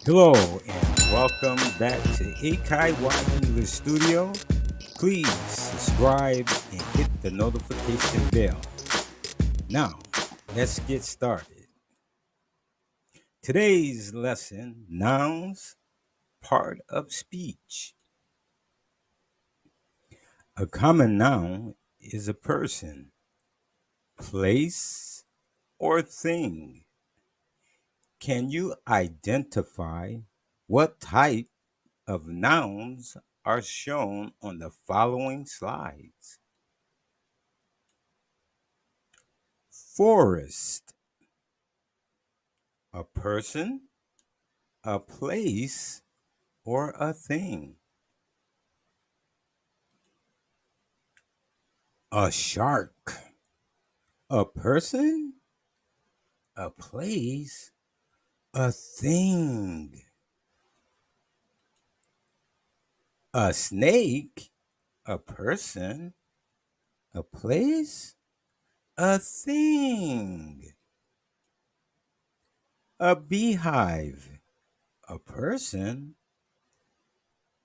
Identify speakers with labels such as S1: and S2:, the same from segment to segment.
S1: Hello and welcome back to EKY English Studio. Please subscribe and hit the notification bell. Now, let's get started. Today's lesson, nouns, part of speech. A common noun is a person, place, or thing. Can you identify what type of nouns are shown on the following slides? Forest, a person, a place, or a thing. A shark, a person, a place, a thing. A snake, a person, a place, a thing. A beehive, a person,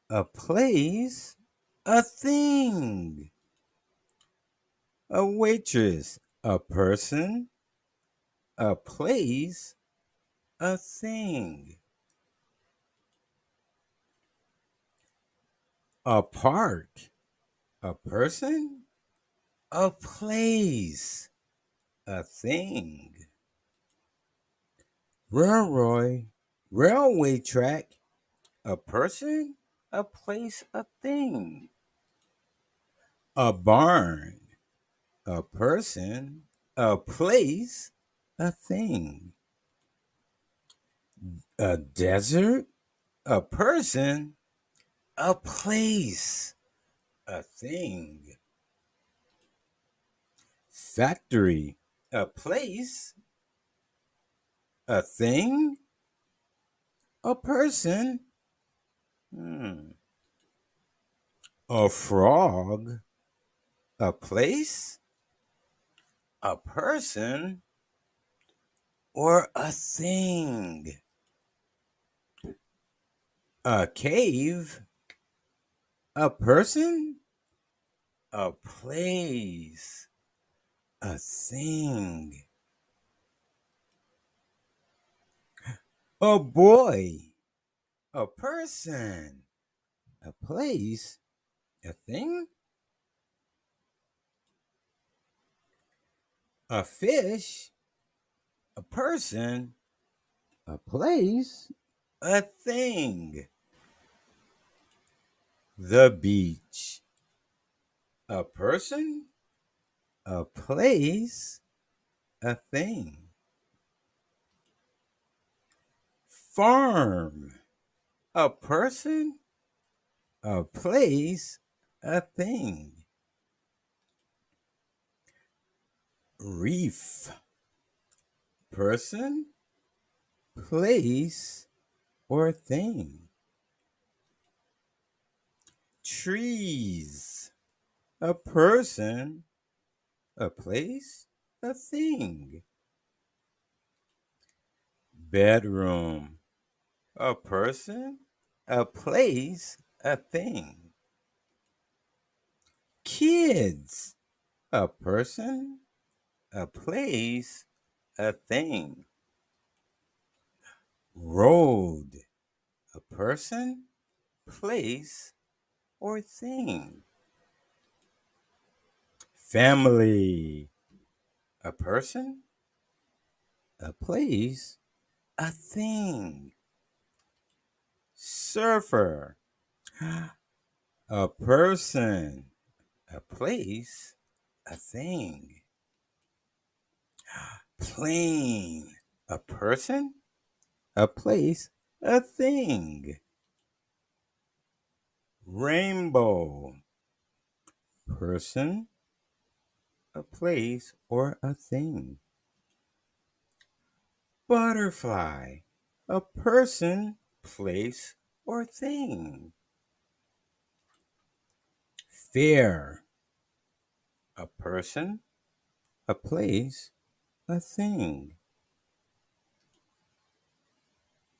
S1: a place, a thing. A waitress, a person, a place, a thing. A park, a person, a place, a thing. Railway track, a person, a place, a thing. A barn, a person, a place, a thing. A desert, a person, a place, a thing. Factory, a place, a thing, a person. A frog, a place, a person, or a thing. A cave, a person, a place, a thing. A boy, a person, a place, a thing. A fish, a person, a place, a thing. The beach, a person, a place, a thing. Farm, a person, a place, a thing. Reef, person, place, or thing. Trees, a person, a place, a thing. Bedroom, a person, a place, a thing. Kids, a person, a place, a thing. Road, a person, place, or thing. Family, a person, a place, a thing. Surfer, a person, a place, a thing. Plane, a person, a place, a thing. Rainbow, person, a place, or a thing. Butterfly, a person, place, or thing. Fair, a person, a place, a thing.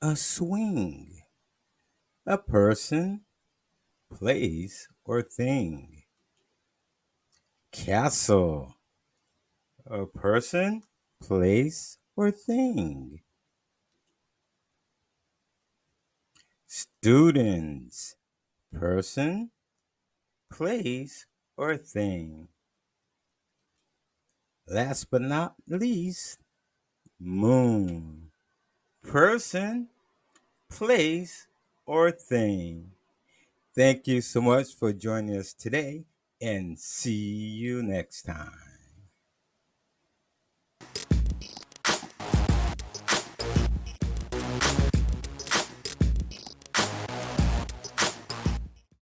S1: A swing. A person, place, or thing. Castle. A person, place, or thing. Students. Person, place, or thing. Last but not least, moon. Person, place, or thing. Thank you so much for joining us today and see you next time.